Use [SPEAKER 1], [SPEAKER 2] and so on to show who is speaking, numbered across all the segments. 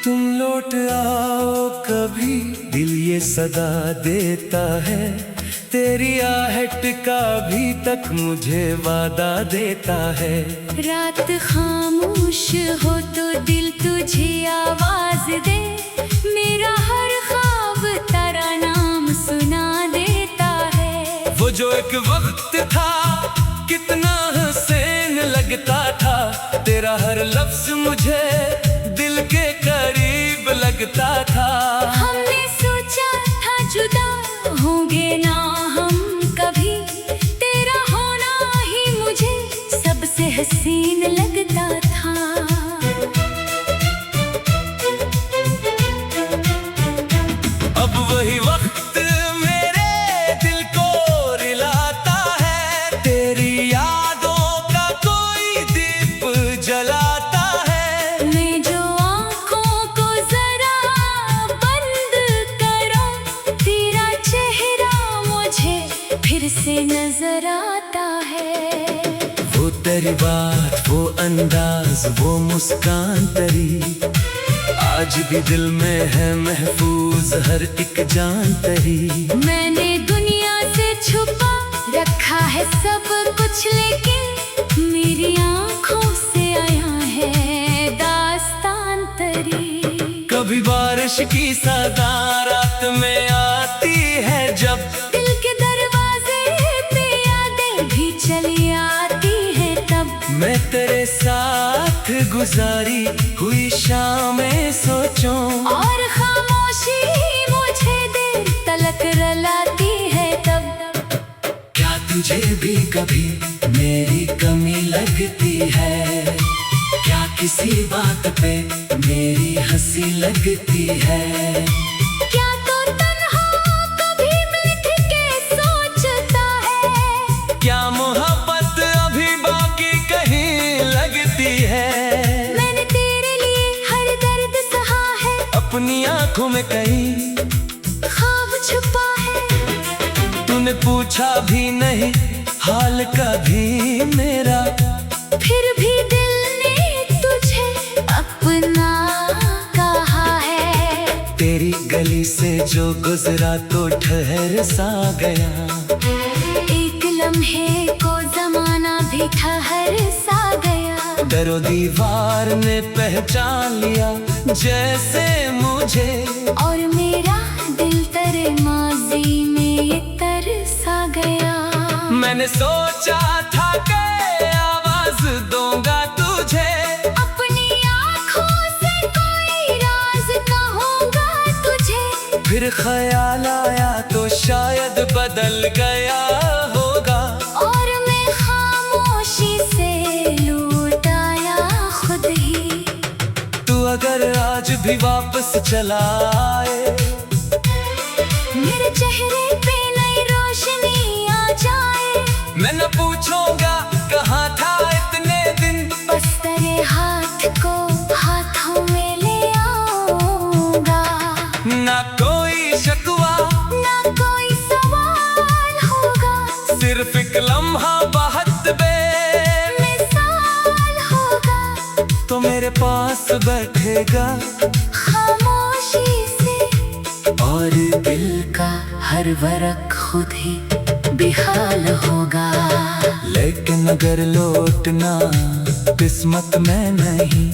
[SPEAKER 1] तुम लौट आओ कभी, दिल ये सदा देता है। तेरी आहट का भी तक मुझे वादा देता है।
[SPEAKER 2] रात खामोश हो तो दिल तुझे आवाज दे। मेरा हर ख्वाब तेरा नाम सुना देता है।
[SPEAKER 1] वो जो एक वक्त था कितना हसीन लगता था। तेरा हर लफ्ज मुझे दिल के करीब लगता था।
[SPEAKER 2] हमने सोचा था जुदा होंगे ना हम कभी। तेरा होना ही मुझे सबसे हसीन लगता था।
[SPEAKER 1] अब वही वक्त मेरे दिल को रिलाता है। तेरी यादों का कोई दीप जलाता है।
[SPEAKER 2] मैं जो आँखों को जरा बंद करूं, तेरा चेहरा मुझे फिर से नजर आता है।
[SPEAKER 1] वो तेरी बात, वो अंदाज, वो मुस्कान तेरी आज भी दिल में है महफूज हर एक जान तेरी।
[SPEAKER 2] मैंने दुनिया से छुपा रखा है सब कुछ, लेकिन मेरी आँखों से आया है दास्तान तेरी।
[SPEAKER 1] कभी बारिश की सदा रात में आती है जब।
[SPEAKER 2] दिल के दरवाजे पे यादें भी चली आती है तब।
[SPEAKER 1] मैं तेरे साथ गुजारी हुई शामें सोचूं,
[SPEAKER 2] और खामोशी मुझे देर तलक रुलाती है तब।
[SPEAKER 1] क्या तुझे भी कभी मेरी कमी लगती है? क्या किसी बात पे मेरी हंसी लगती है?
[SPEAKER 2] क्या तो तन्हा कभी बैठ के सोचता है?
[SPEAKER 1] क्या मोहब्बत अभी बाकी कहीं लगती है?
[SPEAKER 2] मैंने तेरे लिए हर दर्द सहा है।
[SPEAKER 1] अपनी आंखों में कहीं
[SPEAKER 2] ख्वाब छुपा है।
[SPEAKER 1] तूने पूछा भी नहीं हाल कभी मेरा।
[SPEAKER 2] फिर भी दिल ने तुझे अपना कहा है।
[SPEAKER 1] तेरी गली से जो गुजरा तो ठहर सा गया।
[SPEAKER 2] एक लम्हे को जमाना भी ठहर सा गया।
[SPEAKER 1] दरो दीवार ने पहचान लिया जैसे मुझे।
[SPEAKER 2] और मेरा दिल तेरे माजी में ये तरसा गया।
[SPEAKER 1] मैंने सोचा था कि आवाज दूंगा तुझे।
[SPEAKER 2] अपनी आँखों से कोई राज कहूँगा तुझे।
[SPEAKER 1] फिर ख्याल आया तो शायद बदल गया होगा।
[SPEAKER 2] और मैं खामोशी से लूट आया खुद ही।
[SPEAKER 1] तू अगर आज भी वापस चला आए,
[SPEAKER 2] मेरे चेहरे पे नई रोशनी आ जाए।
[SPEAKER 1] मैं न पूछूंगा कहाँ था इतने दिन।
[SPEAKER 2] बस तेरे हाथ को हाथों में ले आऊंगा।
[SPEAKER 1] ना कोई शिकवा,
[SPEAKER 2] ना कोई सवाल होगा।
[SPEAKER 1] सिर्फ एक लम्हा बहुत
[SPEAKER 2] बेमिसाल होगा।
[SPEAKER 1] तो मेरे पास बैठेगा
[SPEAKER 2] खामोशी से।
[SPEAKER 1] और
[SPEAKER 2] दिल का हर वरक खुद ही बेहाल होगा।
[SPEAKER 1] लेकिन अगर लौटना किस्मत में नहीं,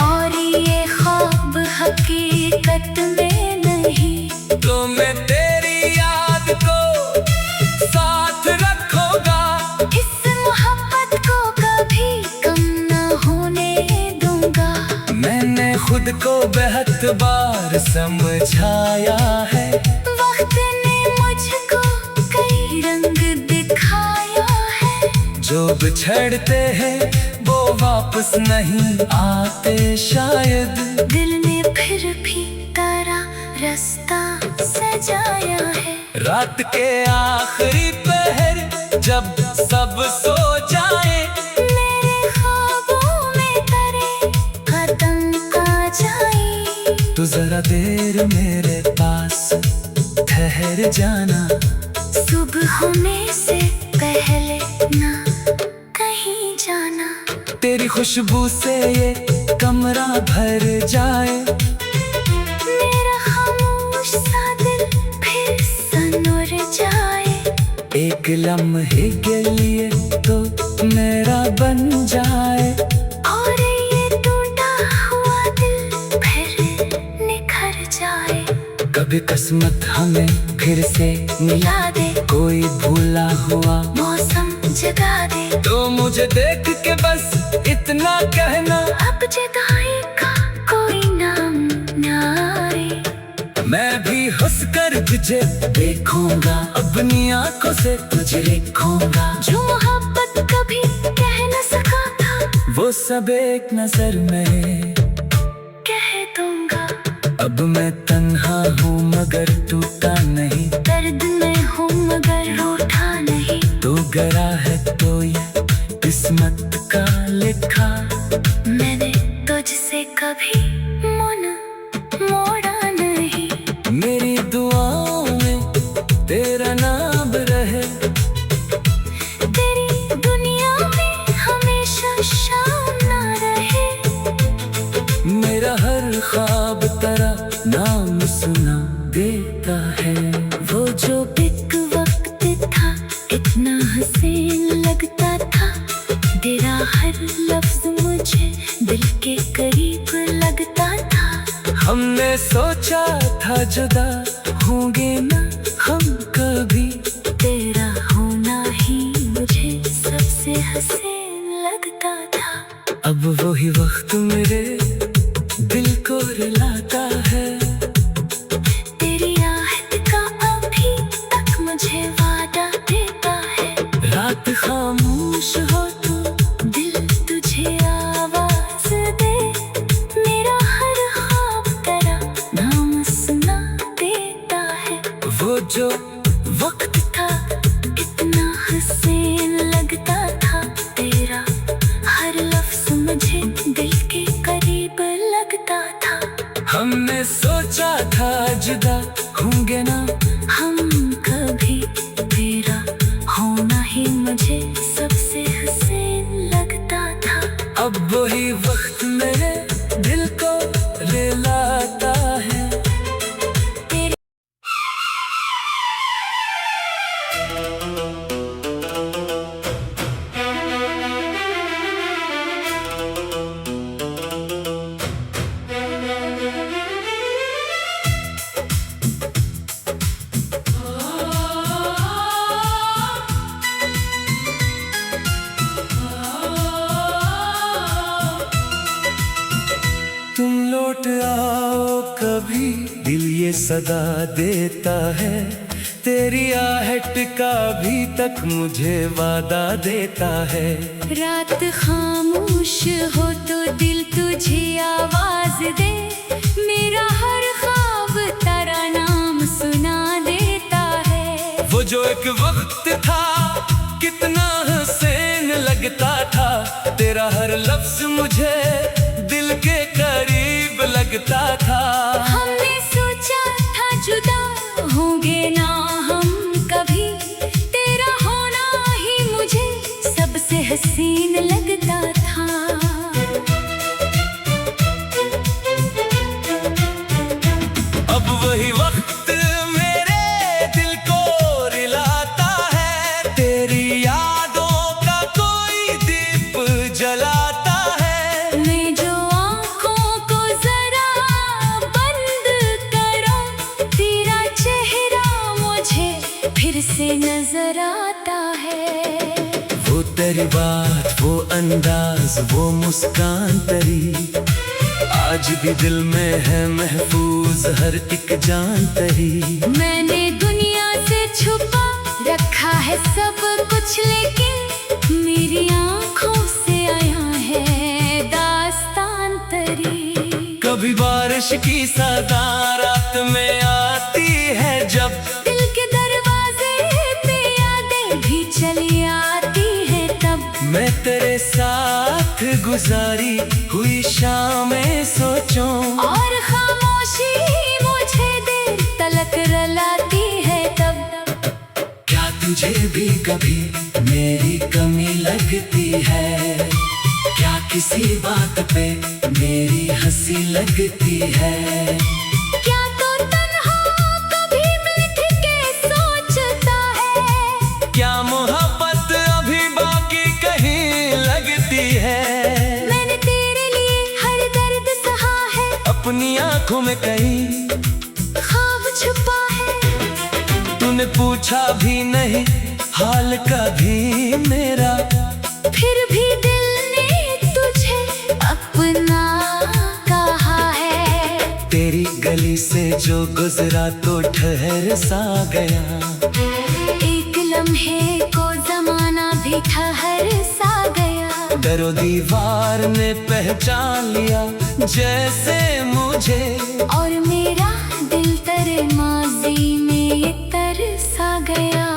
[SPEAKER 2] और ये ख्वाब हकीकत में नहीं,
[SPEAKER 1] तो मैं तेरी याद को साथ रखूंगा।
[SPEAKER 2] इस मोहब्बत को कभी कम न होने दूंगा।
[SPEAKER 1] मैंने खुद को बेहद बार समझाया है।
[SPEAKER 2] वक्त ने मुझको कई रंग दिखाया है।
[SPEAKER 1] जो बिछड़ते हैं वो वापस नहीं आते शायद।
[SPEAKER 2] दिल ने फिर भी तेरा रास्ता सजाया है।
[SPEAKER 1] रात के आखिरी पहर जब सब सो जाए,
[SPEAKER 2] मेरे ख्वाबों में तेरे कदम आ जाए।
[SPEAKER 1] तो जरा देर मेरे पास ठहर जाना,
[SPEAKER 2] सुबह होने से पहले ना कहीं जाना।
[SPEAKER 1] तेरी खुशबू से ये कमरा भर जाए,
[SPEAKER 2] मेरा खामोश सा दिल फिर सनोर जाए।
[SPEAKER 1] एक लम्हे के लिए तो मेरा बन जाए,
[SPEAKER 2] और ये टूटा हुआ दिल फिर निखर जाए।
[SPEAKER 1] कभी किस्मत हमें फिर से मिला दे, कोई भूला हुआ
[SPEAKER 2] मौसम जगा दे।
[SPEAKER 1] तो मुझे देख के बस इतना कहना,
[SPEAKER 2] अब जुदाई का कोई नाम ना आए।
[SPEAKER 1] मैं भी हंसकर तुझे देखूंगा, अपनी आंखों से तुझे लिखूंगा।
[SPEAKER 2] जो मोहब्बत कभी कह न सका था,
[SPEAKER 1] वो सब एक नजर में
[SPEAKER 2] कह दूंगा।
[SPEAKER 1] अब मैं तन्हा हूँ मगर टूटा नहीं,
[SPEAKER 2] दर्द में हूँ मगर रूठा नहीं।
[SPEAKER 1] तो गरा है तो ये किस्मत का लिखा,
[SPEAKER 2] मैंने तुझसे कभी मन मोड़ा नहीं।
[SPEAKER 1] मेरी दुआओं में तेरा नाम रहे,
[SPEAKER 2] तेरी दुनिया में हमेशा शाम ना रहे।
[SPEAKER 1] मेरा हर ख्वाब तेरा नाम सुना देता है।
[SPEAKER 2] वो जो एक वक्त था इतना हसीन लगता था, तेरा हर लफ्ज मुझे दिल के करीब लगता था।
[SPEAKER 1] हमने सोचा था जुदा होंगे ना हम कभी,
[SPEAKER 2] तेरा होना ही मुझे सबसे हसीन लगता था।
[SPEAKER 1] अब वही वक्त मेरे दिल को रुलाता है,
[SPEAKER 2] तेरी आहट का अभी तक मुझे वादा देता है।
[SPEAKER 1] रात खामोश हो तो
[SPEAKER 2] दिल तुझे आवाज दे, मेरा हर ख्वाब तेरा नाम सुना देता है।
[SPEAKER 1] वो जो वक्त
[SPEAKER 2] था इतना हसीन लगता था, तेरा हर लफ्ज मुझे दिल के करीब लगता था।
[SPEAKER 1] हमने सोचा था जुदा होंगे ना
[SPEAKER 2] हम कभी, तेरा होना ही मुझे सबसे हसीन लगता था।
[SPEAKER 1] अब वही वक्त मेरे दिल को रुलाता है। तुम लौट आओ कभी, दिल ये सदा देता है। तेरी आहट का भी तक मुझे वादा देता है।
[SPEAKER 2] रात खामोश हो तो दिल तुझे आवाज दे, मेरा हर ख्वाब तेरा नाम सुना देता है।
[SPEAKER 1] वो जो एक वक्त था कितना हसीन लगता था, तेरा हर लफ्ज मुझे दिल के करीब लगता था।
[SPEAKER 2] हमने सोचा था जुदा होंगे ना हम कभी, तेरा होना ही मुझे सबसे हसीन लगता था।
[SPEAKER 1] अब वही वक्त मेरे दिल को रुलाता है, तेरी यादों का कोई दीप जलाता है।
[SPEAKER 2] मैं जो आँखों को जरा बंद करूं, तेरा चेहरा मुझे फिर से नजर आता है।
[SPEAKER 1] वो तेरी बात, वो अंदाज, वो मुस्कान तेरी, आज भी दिल में है महफूज हर एक जान तेरी।
[SPEAKER 2] मैंने दुनिया से छुपा रखा है सब कुछ, लेकिन मेरी आँखों से आया है दास्तान तेरी।
[SPEAKER 1] कभी बारिश की सदा रात में आती है, जब
[SPEAKER 2] दिल के दरवाजे पे यादें भी चली
[SPEAKER 1] साथ गुजारी हुई शामें सोचों,
[SPEAKER 2] और खामोशी मुझे देर तलक रुलाती है तब।
[SPEAKER 1] क्या तुझे भी कभी मेरी कमी लगती है? क्या किसी बात पे मेरी हंसी लगती है?
[SPEAKER 2] क्या तो तन्हा कभी बैठ के सोचता है?
[SPEAKER 1] क्या मोहब्बत अभी बाकी कहीं लगती है?
[SPEAKER 2] मैंने तेरे लिए हर दर्द सहा है,
[SPEAKER 1] अपनी आंखों में कहीं
[SPEAKER 2] ख्वाब छुपा है।
[SPEAKER 1] तूने पूछा भी नहीं हाल कभी मेरा,
[SPEAKER 2] फिर भी दिल ने तुझे अपना कहा है।
[SPEAKER 1] तेरी गली से जो गुजरा तो ठहर सा गया,
[SPEAKER 2] एक लम्हे को जमाना भी ठहर सा गया।
[SPEAKER 1] दरो दीवार ने पहचान लिया जैसे मुझे,
[SPEAKER 2] और मेरा दिल तेरे माजी में ये तरसा गया।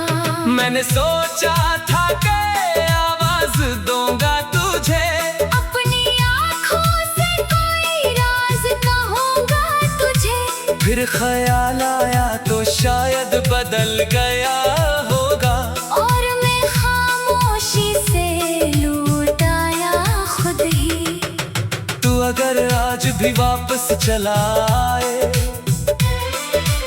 [SPEAKER 1] मैंने सोचा था कि आवाज दूंगा तुझे,
[SPEAKER 2] अपनी आँखों से कोई राज कहूँगा तुझे।
[SPEAKER 1] फिर ख्याल आया तो शायद बदल गया होगा,
[SPEAKER 2] और मैं खामोशी से लौट आया खुद ही।
[SPEAKER 1] तू अगर आज भी वापस चला आए,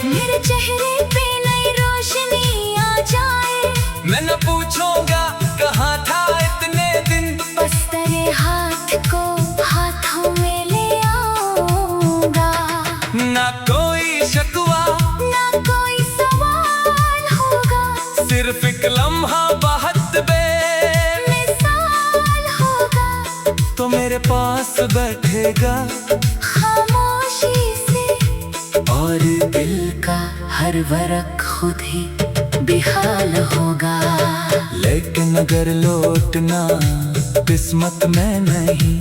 [SPEAKER 2] मेरे चेहरे पे नई रोशनी आ जाए।
[SPEAKER 1] मैं न पूछूंगा कहाँ था इतने दिन,
[SPEAKER 2] बस तेरे हाथ को हाथों में ले आऊंगा।
[SPEAKER 1] ना कोई शिकवा
[SPEAKER 2] ना कोई सवाल होगा,
[SPEAKER 1] सिर्फ एक लम्हा बहुत
[SPEAKER 2] बेमिसाल होगा।
[SPEAKER 1] तो मेरे पास बैठेगा
[SPEAKER 2] खामोशी से,
[SPEAKER 1] और
[SPEAKER 2] दिल का हर वरक खुद ही बेहाल होगा।
[SPEAKER 1] लेकिन अगर लौटना किस्मत में नहीं,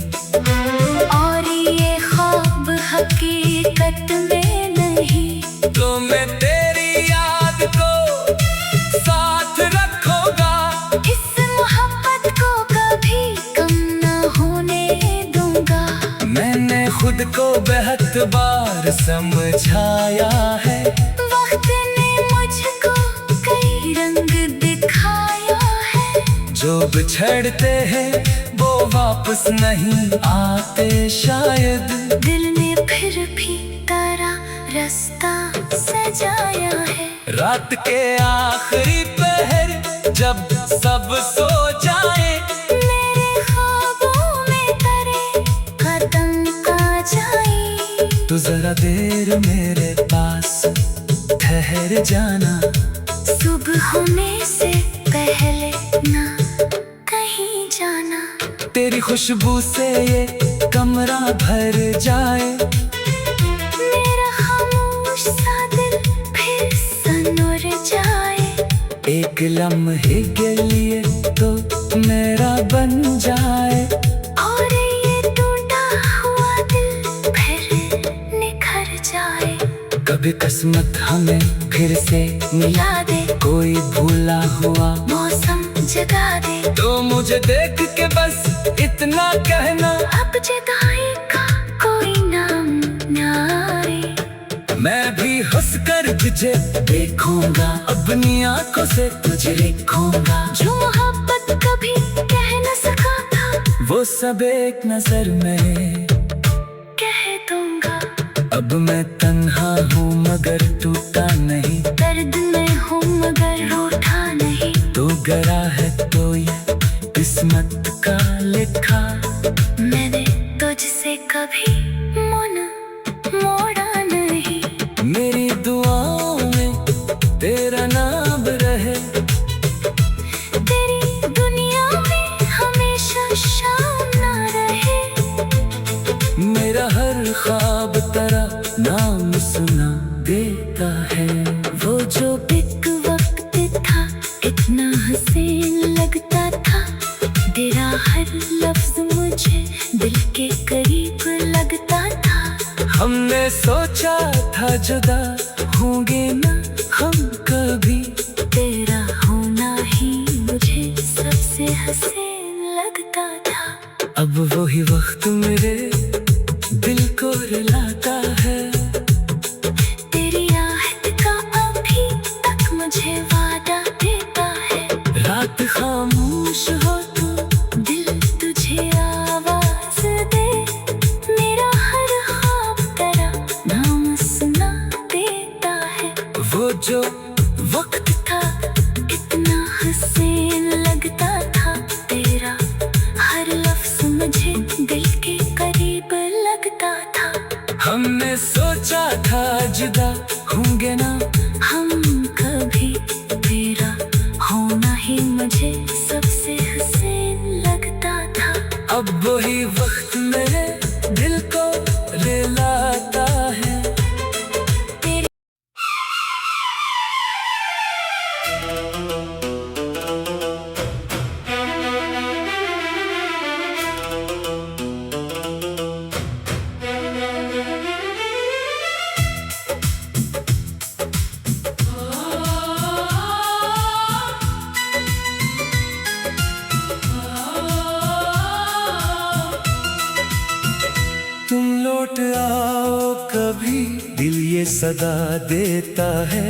[SPEAKER 2] और ये ख्वाब हकीकत में नहीं,
[SPEAKER 1] तो मैं तेरी याद को साथ रखूंगा।
[SPEAKER 2] इस मोहब्बत को कभी कम न होने दूंगा।
[SPEAKER 1] मैंने खुद को बेहद बार समझाया है,
[SPEAKER 2] वक्त ने मुझको कई रंग दिखाया है।
[SPEAKER 1] जो बिछड़ते हैं वो वापस नहीं आते शायद।
[SPEAKER 2] दिल ने फिर भी तारा रास्ता सजाया है।
[SPEAKER 1] रात के आखिरी पहर जब सब सो जाए,
[SPEAKER 2] मेरे ख्वाबों में तेरे कदम आ जाए।
[SPEAKER 1] तो जरा देर मेरे पास ठहर जाना,
[SPEAKER 2] सुबह होने से पहले ना कहीं जाना।
[SPEAKER 1] तेरी खुशबू से ये कमरा भर जाए,
[SPEAKER 2] मेरा खामोश सा दिल फिर सनूर जाए।
[SPEAKER 1] एक लम्हे के लिए तो मेरा बन जाए,
[SPEAKER 2] और ये टूटा हुआ दिल फिर निखर जाए।
[SPEAKER 1] कभी किस्मत हमें फिर से मिला
[SPEAKER 2] दे
[SPEAKER 1] कोई भूला हुआ
[SPEAKER 2] मौसम जगा दे।
[SPEAKER 1] तो मुझे देख के बस इतना कहना,
[SPEAKER 2] अब जुदाई का कोई नाम ना आए।
[SPEAKER 1] मैं भी हंस कर तुझे देखूंगा, अपनी आंखों से तुझे लिखूंगा।
[SPEAKER 2] जो मोहब्बत कभी कह न सका था,
[SPEAKER 1] वो सब एक नजर में
[SPEAKER 2] कह दूंगा।
[SPEAKER 1] अब मैं तन्हा हूँ मगर टूटा नहीं,
[SPEAKER 2] दर्द में हूँ मगर रूठा नहीं।
[SPEAKER 1] तो गरा है तो ये किस्मत का लिखा।
[SPEAKER 2] मैंने तुझसे कभी मन मोड़ा नहीं।
[SPEAKER 1] मेरी दुआओं में तेरा नाम रहे,
[SPEAKER 2] तेरी दुनिया में हमेशा शाम ना रहे।
[SPEAKER 1] मेरा हर ख्वाब तेरा नाम सुना देता है।
[SPEAKER 2] वो जो एक वक्त था इतना हसीन लगता था, तेरा हर लफ्ज मुझे दिल के करीब लगता था।
[SPEAKER 1] हमने सोचा था जुदा होंगे ना हम कभी,
[SPEAKER 2] तेरा होना ही मुझे सबसे हसीन लगता था। जो वक्त था कितना हसीन लगता था, तेरा हर लफ्ज मुझे दिल के करीब लगता था।
[SPEAKER 1] हमने सोचा था जुदा होंगे ना
[SPEAKER 2] हम कभी, तेरा होना ही मुझे सबसे हसीन लगता था।
[SPEAKER 1] अब वही वक्त मेरे दिल को रिलाता है। तुम लौट आओ कभी, दिल ये सदा देता है।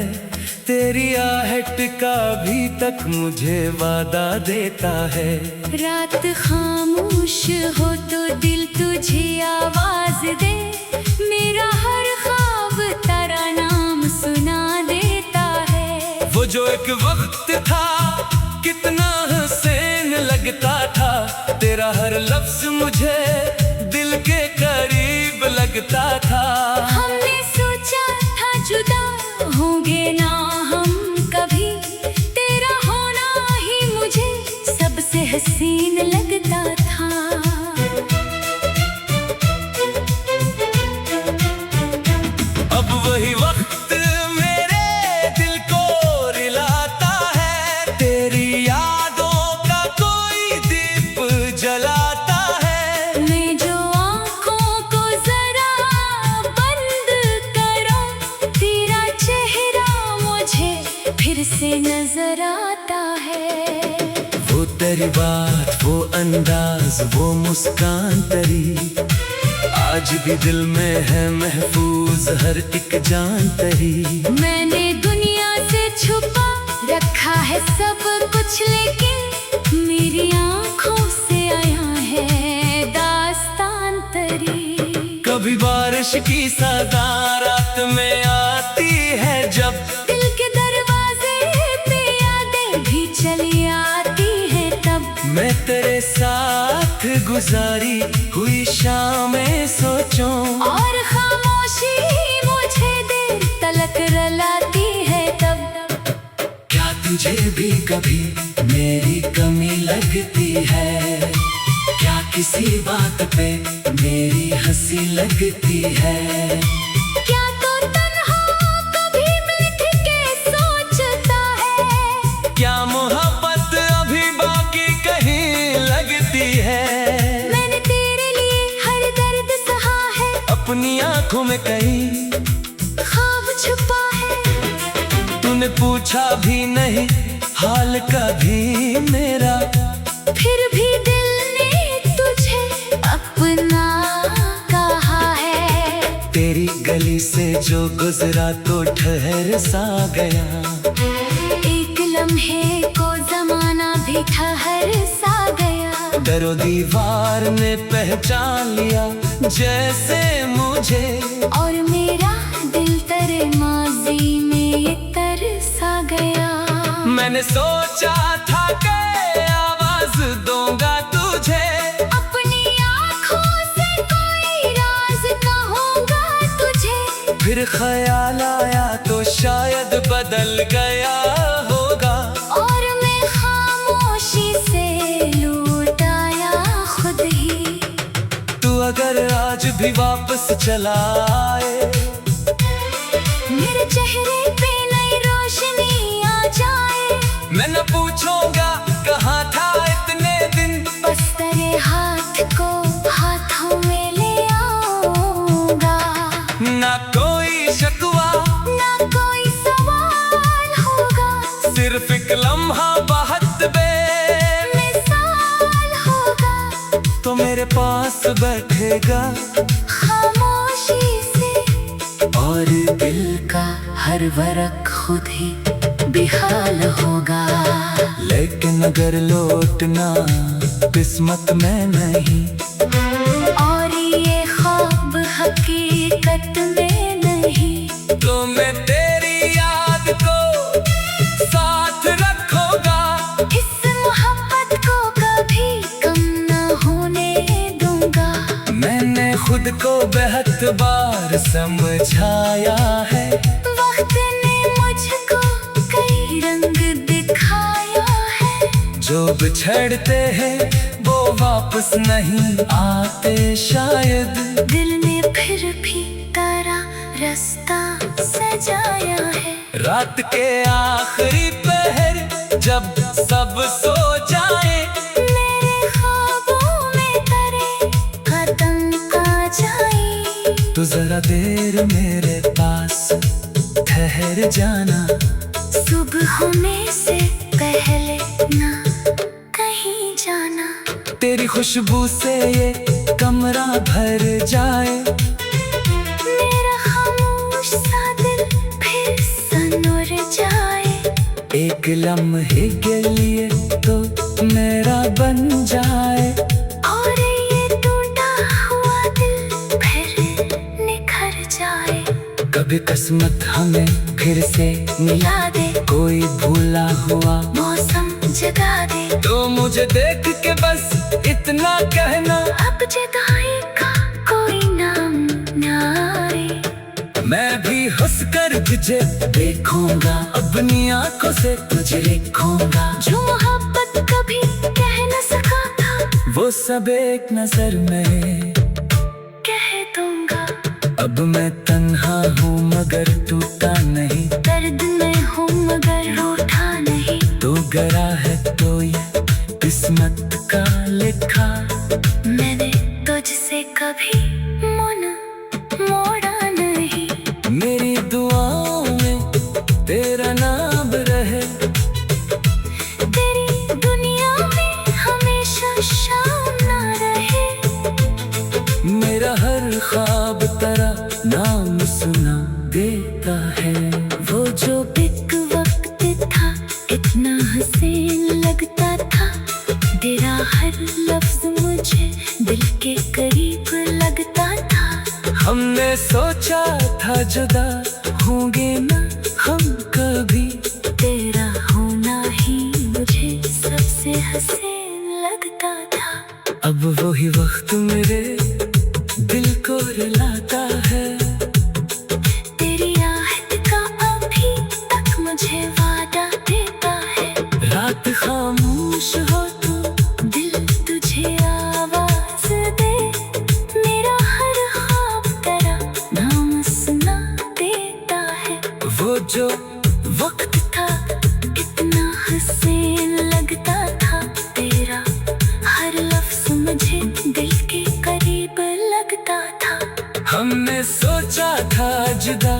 [SPEAKER 1] तेरी आहट का भी तक मुझे वादा देता है।
[SPEAKER 2] रात खामोश हो तो दिल तुझे आवाज दे, मेरा हर ख्वाब तेरा नाम सुना देता है।
[SPEAKER 1] वो जो एक वक्त था कितना हसीन लगता था, तेरा हर लफ्ज मुझे दिल के करीब लगता था।
[SPEAKER 2] हमने सोचा था जुदा होंगे ना हम कभी, तेरा होना ही मुझे सबसे हसीन लगता था।
[SPEAKER 1] अब वही वक्त मेरे दिल को रिलाता है। तेरी यादों का कोई दीप जलाता है।
[SPEAKER 2] मैं जो आँखों को जरा बंद करूं, तेरा चेहरा मुझे फिर से नजर आता है।
[SPEAKER 1] वो तेरी बात, वो अंदाज, वो मुस्कान तेरी आज भी दिल में है महफूज हर एक जान तेरी।
[SPEAKER 2] मैंने दुनिया से छुपा रखा है सब कुछ, लेकिन मेरी आँखों से आया है दास्तान तेरी।
[SPEAKER 1] कभी बारिश की सदा रात में आती है, जब
[SPEAKER 2] दिल के दरवाजे पे यादें भी चली आती है तब।
[SPEAKER 1] मैं तेरे साथ गुजारी हुई शामें सोचूं,
[SPEAKER 2] और खामोशी मुझे देर तलक रुलाती है तब।
[SPEAKER 1] क्या तुझे भी कभी मेरी कमी लगती है? क्या किसी बात पे मेरी हंसी लगती है?
[SPEAKER 2] क्या तो तन्हा कभी बैठ के सोचता है?
[SPEAKER 1] क्या मोहब्बत अभी बाकी कहीं लगती है?
[SPEAKER 2] मैंने तेरे लिए हर दर्द सहा है,
[SPEAKER 1] अपनी आंखों में कहीं
[SPEAKER 2] ख्वाब छुपा है।
[SPEAKER 1] तूने पूछा भी नहीं हाल कभी मेरा,
[SPEAKER 2] फिर भी दिल ने तुझे अपना कहा है।
[SPEAKER 1] तेरी गली से जो गुजरा तो ठहर सा गया।
[SPEAKER 2] एक लम्हे को जमाना भी ठहर सा गया।
[SPEAKER 1] दरो दीवार ने पहचान लिया जैसे मुझे,
[SPEAKER 2] और मेरा दिल तेरे माजी में ये तरसा गया।
[SPEAKER 1] मैंने सोचा था कि आवाज दूंगा तुझे,
[SPEAKER 2] अपनी आँखों से कोई राज कहूँगा तुझे।
[SPEAKER 1] फिर ख्याल आया तो शायद बदल गया होगा।
[SPEAKER 2] और मैं खामोशी से लूट आया खुद ही।
[SPEAKER 1] तू अगर आज भी वापस चला आए,
[SPEAKER 2] मेरे चेहरे पे नई रोशनी आ जाए।
[SPEAKER 1] मैं न पूछूंगा कहाँ था इतने दिन,
[SPEAKER 2] बस तेरे हाथ को हाथों में ले आऊंगा।
[SPEAKER 1] ना कोई शिकवा
[SPEAKER 2] ना कोई सवाल होगा,
[SPEAKER 1] सिर्फ एक लम्हा बहुत
[SPEAKER 2] बेमिसाल होगा।
[SPEAKER 1] तो मेरे पास बैठेगा
[SPEAKER 2] खामोशी से,
[SPEAKER 1] और
[SPEAKER 2] दिल का हर वरक खुद ही बेहाल होगा।
[SPEAKER 1] लेकिन अगर लौटना किस्मत में नहीं,
[SPEAKER 2] और ये ख्वाब हकीकत में नहीं,
[SPEAKER 1] तो मैं तेरी याद को एतबार समझाया है।
[SPEAKER 2] वक्त ने मुझको कई रंग दिखाया है।
[SPEAKER 1] जो बिछड़ते हैं वो वापस नहीं आते शायद।
[SPEAKER 2] दिल ने फिर भी तेरा रास्ता सजाया है।
[SPEAKER 1] रात के आखिरी पहर जब सब सो जाए,
[SPEAKER 2] मेरे ख्वाबों में तेरे कदम आ जाए।
[SPEAKER 1] तो जरा देर मेरे पास ठहर जाना।
[SPEAKER 2] सुबह होने से पहले ना कहीं जाना।
[SPEAKER 1] तेरी खुशबू से ये कमरा भर जाए।
[SPEAKER 2] मेरा खामोश सा दिल फिर सनोर जाए।
[SPEAKER 1] एक लम्हे के लिए तो मेरा बन जाए।
[SPEAKER 2] और ये टूटा हुआ दिल फिर निखर जाए।
[SPEAKER 1] कभी किस्मत हमें फिर से मिला
[SPEAKER 2] दे
[SPEAKER 1] कोई भूला हुआ
[SPEAKER 2] मौसम जगा दे।
[SPEAKER 1] तो मुझे देख के बस इतना कहना,
[SPEAKER 2] अब जुदाई का कोई नाम ना आए।
[SPEAKER 1] मैं भी हंसकर तुझे देखूंगा, अपनी आंखों से तुझे लिखूंगा।
[SPEAKER 2] जो मोहब्बत कभी कह न सका था
[SPEAKER 1] वो सब एक नजर में
[SPEAKER 2] कह दूंगा।
[SPEAKER 1] अब मैं तन्हा हूँ मगर टूटा नहीं।
[SPEAKER 2] दर्द में हूँ मगर रूठा नहीं।
[SPEAKER 1] तो गरा है तो ये किस्मत का लिखा।
[SPEAKER 2] मैंने तुझसे कभी मन मोड़ा नहीं।
[SPEAKER 1] मेरी दुआओं में तेरा नाम रहे।
[SPEAKER 2] तेरी दुनिया में हमेशा शाम ना रहे।
[SPEAKER 1] मेरा हर ख्वाब तेरा नाम सुना देता है।
[SPEAKER 2] वो जो एक वक्त था इतना हसीन लगता था। तेरा हर लफ्ज मुझे दिल के करीब लगता था।
[SPEAKER 1] हमने सोचा था जुदा होंगे ना हम कभी।
[SPEAKER 2] तेरा होना ही मुझे सबसे हसीन लगता था।
[SPEAKER 1] अब वही वक्त मेरे दिल को रुलाता है।
[SPEAKER 2] तेरी आहट का अभी तक मुझे वादा देता है।
[SPEAKER 1] रात खामोश हो तो
[SPEAKER 2] दिल तुझे आवाज दे। मेरा हर ख्वाब तेरा नाम सुना देता है।
[SPEAKER 1] वो जो
[SPEAKER 2] वक्त था इतना हसीन लगता था। तेरा हर लफ्ज मुझे दिल के करीब लगता था।
[SPEAKER 1] हमने सोचा था जुदा